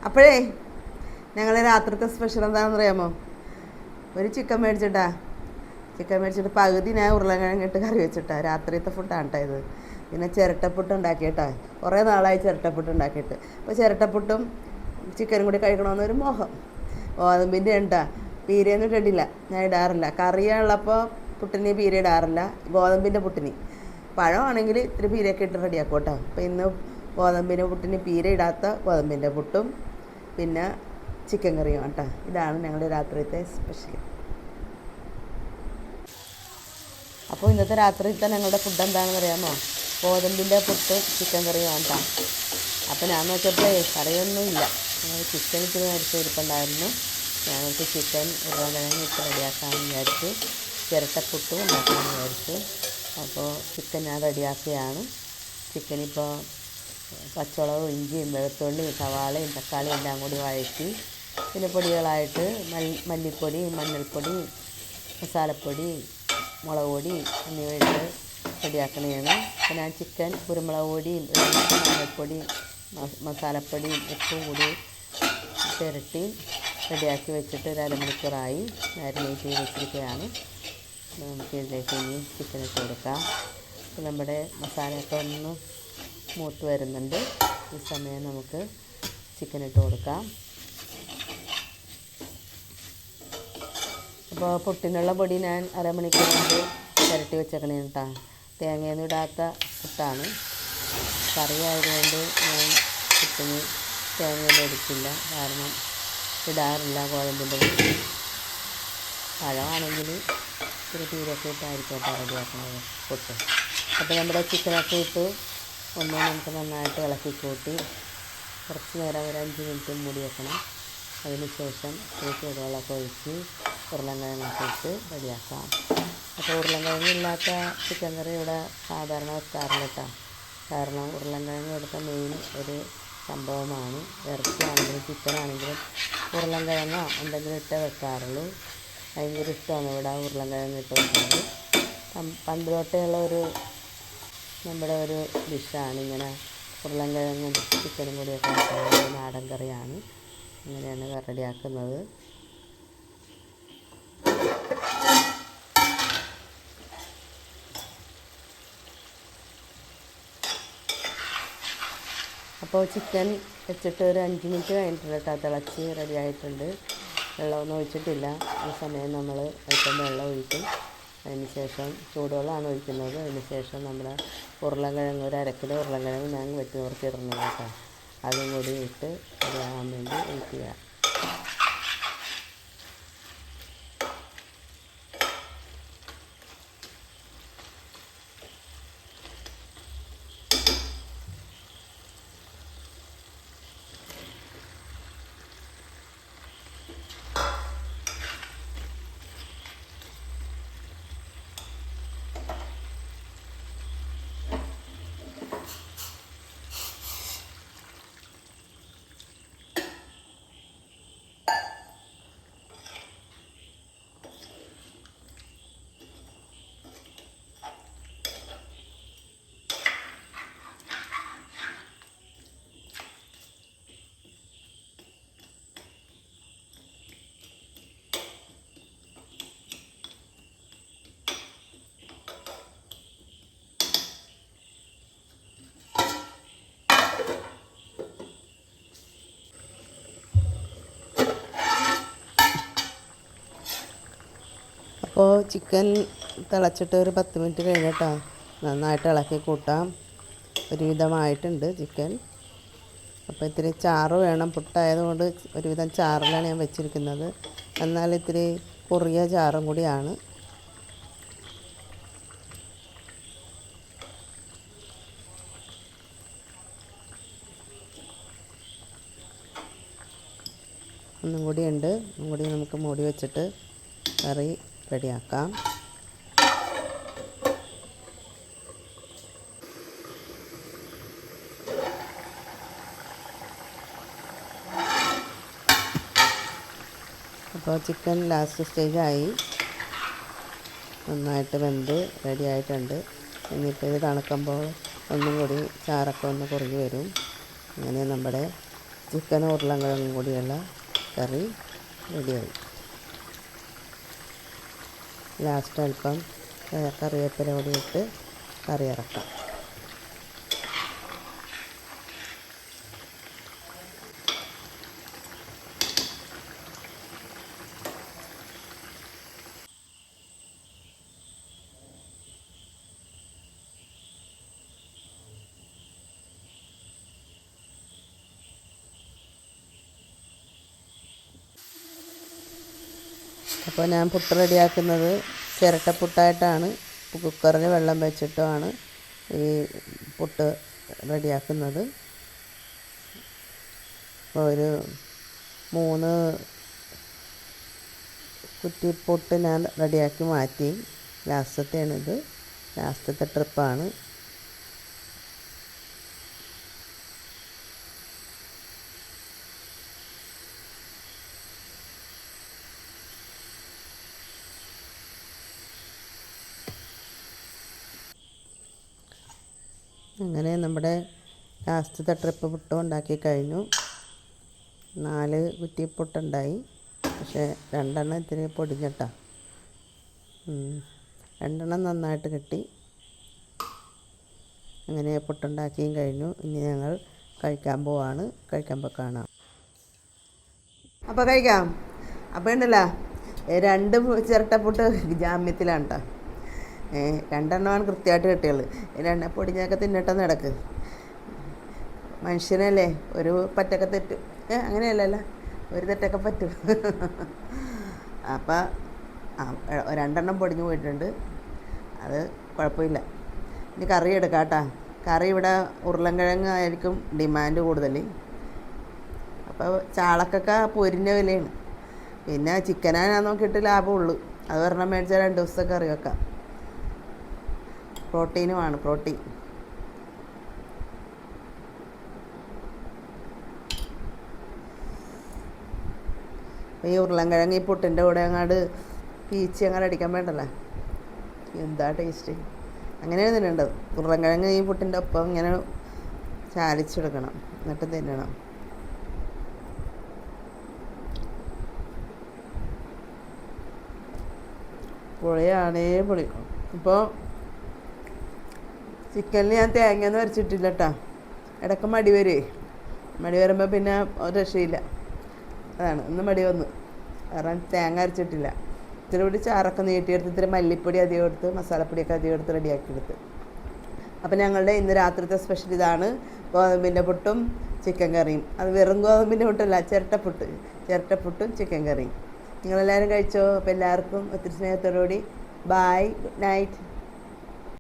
അപ്പോഴേ ഞങ്ങൾ രാത്രിത്തെ സ്പെഷ്യൽ എന്താണെന്ന് അറിയാമോ? ഒരു ചിക്കൻ മേടിച്ചിട്ട് പകുതി ഞാൻ ഉരുളക്കിഴങ്ങിട്ട് കറി വെച്ചിട്ടാ. രാത്രിത്തെ ഫുഡാണ് കേട്ടോ ഇത്. പിന്നെ ചിരട്ടപ്പുട്ട് ഉണ്ടാക്കിയിട്ടാ. കുറേ നാളായി ചിരട്ടപ്പുട്ട് ഉണ്ടാക്കിയിട്ട്. അപ്പോൾ ചിരട്ടപ്പുട്ടും ചിക്കനും കൂടി കഴിക്കണമെന്നൊരു മോഹം. ഗോതമ്പിൻ്റെ ഉണ്ടാ പീരയൊന്നും ഇട്ടിട്ടില്ല, ഞാൻ ഇടാറില്ല. കറിയുള്ളപ്പോൾ പുട്ടിന് പീര ഇടാറില്ല, ഗോതമ്പിൻ്റെ പുട്ടിന്. പഴമാണെങ്കിൽ ഇത്തിരി പീരയൊക്കെ ഇട്ട് റെഡിയാക്കും കേട്ടോ. അപ്പോൾ ഇന്ന് ഗോതമ്പിൻ്റെ പുട്ടിന് പീര ഇടാത്ത ഗോതമ്പിൻ്റെ പുട്ടും പിന്നെ ചിക്കൻ കറിയും കേട്ടോ. ഇതാണ് ഞങ്ങളുടെ രാത്രിത്തെ സ്പെഷ്യൽ. അപ്പോൾ ഇന്നത്തെ രാത്രിത്തെ ഞങ്ങളുടെ ഫുഡ് എന്താണെന്ന് അറിയാമോ? ഗോതമ്പിൻ്റെ പുട്ട് ചിക്കൻ കറിയും കേട്ടോ. അപ്പോൾ ഞാൻ നോക്കിയപ്പോൾ കറിയൊന്നുമില്ല. ചിക്കൻ ഇത്തിരി മേടിച്ച് ഇരിപ്പുണ്ടായിരുന്നു. ഞങ്ങൾക്ക് ചിക്കൻ ഉരുളക്കിഴങ്ങ് ഇട്ട് റെഡിയാക്കാമെന്ന് വിചാരിച്ചു. ചിരട്ടപ്പുട്ടും ഉണ്ടാക്കാമെന്ന് വിചാരിച്ചു. അപ്പോൾ ചിക്കൻ ഞാൻ റെഡിയാക്കുകയാണ്. ചിക്കനിപ്പോൾ പച്ചമുളകും ഇഞ്ചിയും വെളുത്തുള്ളിയും സവാളയും തക്കാളിയും എല്ലാം കൂടി വഴറ്റി പിന്നെ പൊടികളായിട്ട് മല്ലിപ്പൊടി, മഞ്ഞൾപ്പൊടി, മസാലപ്പൊടി, മുളക് പൊടി എന്നിവ ഇട്ട് റെഡിയാക്കണതാണ്. അപ്പോൾ ഞാൻ ചിക്കൻ കുരുമുളക് പൊടിയും മഞ്ഞൾപ്പൊടിയും മസാലപ്പൊടിയും ഉപ്പും കൂടി പുരട്ടി റെഡിയാക്കി വെച്ചിട്ട് ഒരു അരമണിക്കൂറായി മാരിനേറ്റ് ചെയ്ത് വെച്ചിരിക്കുകയാണ്. നമുക്ക് ഇതിലേക്ക് ഇനി ചിക്കൻ ഇട്ട് കൊടുക്കാം. അപ്പോൾ നമ്മുടെ മസാലയൊക്കെ ഒന്ന് മൂത്ത് വരുന്നുണ്ട്. ഈ സമയം നമുക്ക് ചിക്കൻ ഇട്ട് കൊടുക്കാം. അപ്പോൾ പുട്ടിനുള്ള പൊടി ഞാൻ അരമണിക്കൂർ കൊണ്ട് പുരട്ടി വെച്ചേക്കണേ കേട്ടോ. തേങ്ങയൊന്നും ഇടാത്ത പുട്ടാണ്. കറി ആയതുകൊണ്ട് ഞാൻ പുട്ടിന് തേങ്ങയൊന്നും എടുക്കില്ല, കാരണം ഇടാറില്ല ഗോതമ്പിൻ്റെ പൊടി. പഴമാണെങ്കിൽ ഇത്തിരി തീരൊക്കെ ഇട്ടായിരിക്കും കേട്ടോ റെഡിയാക്കണത് പുട്ട്. അപ്പോൾ നമ്മുടെ ചിക്കനൊക്കെ ഇട്ട് ഒന്ന് നമുക്ക് നന്നായിട്ട് ഇളക്കി കൂട്ടി കുറച്ച് നേരം ഒരു 5 മിനിറ്റ് മൂടി വെക്കണം. അതിന് ശേഷം ചൂടുവെള്ളമൊക്കെ ഒഴിച്ച് ഉരുളക്കിഴങ്ങൊക്കെ ഇട്ട് റെഡിയാക്കാം. അപ്പോൾ ഉരുളക്കിഴങ്ങില്ലാത്ത ചിക്കൻ കറി ഇവിടെ സാധാരണ വെക്കാറില്ല കേട്ടോ. കാരണം ഉരുളക്കിഴങ്ങ് ഇവിടുത്തെ മെയിൻ ഒരു സംഭവമാണ്. ഇറച്ചിയാണെങ്കിലും ചിക്കനാണെങ്കിലും ഉരുളക്കിഴങ്ങോ എന്തെങ്കിലും ഇട്ടേ വെക്കാറുള്ളൂ. ഭയങ്കര ഇഷ്ടമാണ് ഇവിടെ ഉരുളക്കിഴങ്ങ് ഇട്ട് വെക്കുന്നത്. പണ്ട് തൊട്ടേയുള്ള നമ്മുടെ ഒരു ഡിഷാണ് ഇങ്ങനെ ഉരുളക്കിഴങ്ങും ചിക്കനും കൂടിയൊക്കെ വെക്കുന്ന നാടൻ കറിയാണ്. ഇങ്ങനെയാണ് റെഡിയാക്കുന്നത്. അപ്പോൾ ചിക്കൻ വെച്ചിട്ട് ഒരു 5 മിനിറ്റ് കഴിഞ്ഞിട്ടുണ്ട് കേട്ടോ. തിളച്ച് റെഡി ആയിട്ടുണ്ട്. വെള്ളമൊന്നും ഒഴിച്ചിട്ടില്ല. ഈ സമയം നമ്മൾ അല്പം വെള്ളം ഒഴിക്കും. അതിന് ശേഷം ചൂടുവെള്ളമാണ് ഒഴിക്കുന്നത്. അതിന് ശേഷം നമ്മുടെ ഉരുളക്കിഴങ്ങ് ഒരു 1/2 കിലോ ഉരുളക്കിഴങ്ങ് ഞാൻ വെട്ടി നിർത്തിയിടുന്നത് കേട്ടോ. അതും കൂടി ഇട്ട് റെഡിയാകാൻ വേണ്ടി ഒഴിക്കുക. അപ്പോൾ ചിക്കൻ തിളച്ചിട്ട് ഒരു 10 മിനിറ്റ് കഴിഞ്ഞിട്ടോ നന്നായിട്ട് ഇളക്കി കൂട്ടാം. ഒരുവിധമായിട്ടുണ്ട് ചിക്കൻ. അപ്പോൾ ഇത്തിരി ചാറ് വേണം. പുട്ടായതുകൊണ്ട് ഒരുവിധം ചാറിലാണ് ഞാൻ വെച്ചിരിക്കുന്നത്. എന്നാൽ ഇത്തിരി കുറിയ ചാറും കൂടിയാണ്. ഒന്നും കൂടിയുണ്ട്. ഒന്നും കൂടി നമുക്ക് മൂടി വെച്ചിട്ട് കറി റെഡിയാക്കാം. അപ്പോൾ ചിക്കൻ ലാസ്റ്റ് സ്റ്റേജായി, നന്നായിട്ട് വെന്ത് റെഡി ആയിട്ടുണ്ട്. ഇനിയിപ്പോൾ ഇത് തണുക്കുമ്പോൾ ഒന്നും കൂടി ചാറൊക്കെ ഒന്ന് കുറുകി വരും. അങ്ങനെ നമ്മുടെ ചിക്കനും ഉരുളൻകിഴങ്ങും കൂടിയുള്ള കറി റെഡിയായി. ലാസ്റ്റ് അല്പം കറിവേപ്പില കൂടി ഇട്ട് കറി ഇറക്കാം. അപ്പോൾ ഞാൻ പുട്ട് റെഡിയാക്കുന്നത് ചിരട്ടപ്പുട്ടായിട്ടാണ്. കുക്കറിൽ വെള്ളം വെച്ചിട്ടുമാണ് ഈ പുട്ട് റെഡിയാക്കുന്നത്. അപ്പോൾ ഒരു 3 കുറ്റി പുട്ട് ഞാൻ റെഡിയാക്കി മാറ്റി. ലാസ്റ്റത്തെയാണിത്, ലാസ്റ്റത്തെ ട്രിപ്പാണ്. അങ്ങനെ നമ്മുടെ ലാസ്റ്റത്തെ ട്രിപ്പ് പുട്ടും ഉണ്ടാക്കി കഴിഞ്ഞു. 4 കുറ്റി പുട്ടുണ്ടായി. പക്ഷേ 2 ഇത്തിരി പൊടിഞ്ഞിട്ടാ. 2 നന്നായിട്ട് കിട്ടി. അങ്ങനെ പുട്ടുണ്ടാക്കിയും കഴിഞ്ഞു. ഇനി ഞങ്ങൾ കഴിക്കാൻ പോവാണ്. കഴിക്കുമ്പോൾ കാണാം. അപ്പോൾ കഴിക്കാം. അപ്പോൾ ഉണ്ടല്ലോ 2 ചിരട്ടപ്പുട്ട് ജാമ്യത്തിലാണ് കേട്ടോ. 2 കൃത്യമായിട്ട് കിട്ടിയുള്ളൂ. 2 പൊടിഞ്ഞൊക്കെ തിന്നിട്ടെന്ന് കിടക്ക്. മനുഷ്യനല്ലേ, ഒരു പറ്റൊക്കെ തെറ്റും. അങ്ങനെയല്ലല്ലോ, ഒരു തെറ്റൊക്കെ പറ്റും. അപ്പം 2 പൊടിഞ്ഞു പോയിട്ടുണ്ട്. അത് കുഴപ്പമില്ല. ഇനി കറി എടുക്കാം കേട്ടോ. കറി ഇവിടെ ഉരുളൻകിഴങ്ങ് ആയിരിക്കും ഡിമാൻഡ് കൂടുതൽ. അപ്പോൾ ചാളക്കൊക്കെ പൊരിഞ്ഞ വിലയാണ്. പിന്നെ ചിക്കനാണ് നോക്കിയിട്ട് ലാഭമുള്ളൂ. അത് പറഞ്ഞാൽ മേടിച്ചാൽ 2 ദിവസത്തെ കറി വെക്കാം. പ്രോട്ടീനുമാണ്, പ്രോട്ടീൻ. അപ്പോൾ ഈ ഉരുളൻകിഴങ്ങ് ഈ പുട്ടിൻ്റെ കൂടെ അങ്ങോട്ട് പീച്ചി അങ്ങോട്ട് അടിക്കാൻ വേണ്ടല്ലോ. എന്താ ടേസ്റ്റ്! അങ്ങനെയാണ് തിന്നേണ്ടത്. ഉരുളൻകിഴങ്ങ് ഈ പുട്ടിൻ്റെ ഒപ്പം ഇങ്ങനെ ചാലിച്ചെടുക്കണം, എന്നിട്ട് തിന്നണം. പുളിയാണേ പുളി. ഇപ്പോൾ ചിക്കനിൽ ഞാൻ തേങ്ങയൊന്നും അരച്ചിട്ടില്ല കേട്ടോ. ഇടയ്ക്ക് മടി വരുമേ. മടി വരുമ്പോൾ പിന്നെ ഒരു രക്ഷയില്ല. അതാണ് ഇന്ന് മടി വന്നു. കാരണം തേങ്ങ അരച്ചിട്ടില്ല. ഇത്തിരി കൂടി ചാറൊക്കെ നീട്ടിയെടുത്ത് ഇത്തിരി മല്ലിപ്പൊടി അധികം എടുത്ത് മസാലപ്പൊടിയൊക്കെ അധികം എടുത്ത് റെഡിയാക്കിയെടുത്ത്. അപ്പോൾ ഞങ്ങളുടെ ഇന്ന് രാത്രിത്തെ സ്പെഷ്യൽ ഇതാണ്. ഗോതമ്പിൻ്റെ പുട്ടും ചിക്കൻ കറിയും. അത് വെറും ഗോതമ്പിൻ്റെ പുട്ടല്ല, ചിരട്ടപ്പുട്ടും ചിക്കൻ കറിയും. നിങ്ങളെല്ലാവരും കഴിച്ചോ? അപ്പോൾ എല്ലാവർക്കും ഒത്തിരി സ്നേഹത്തോടുകൂടി ബായ്, ഗുഡ് നൈറ്റ്.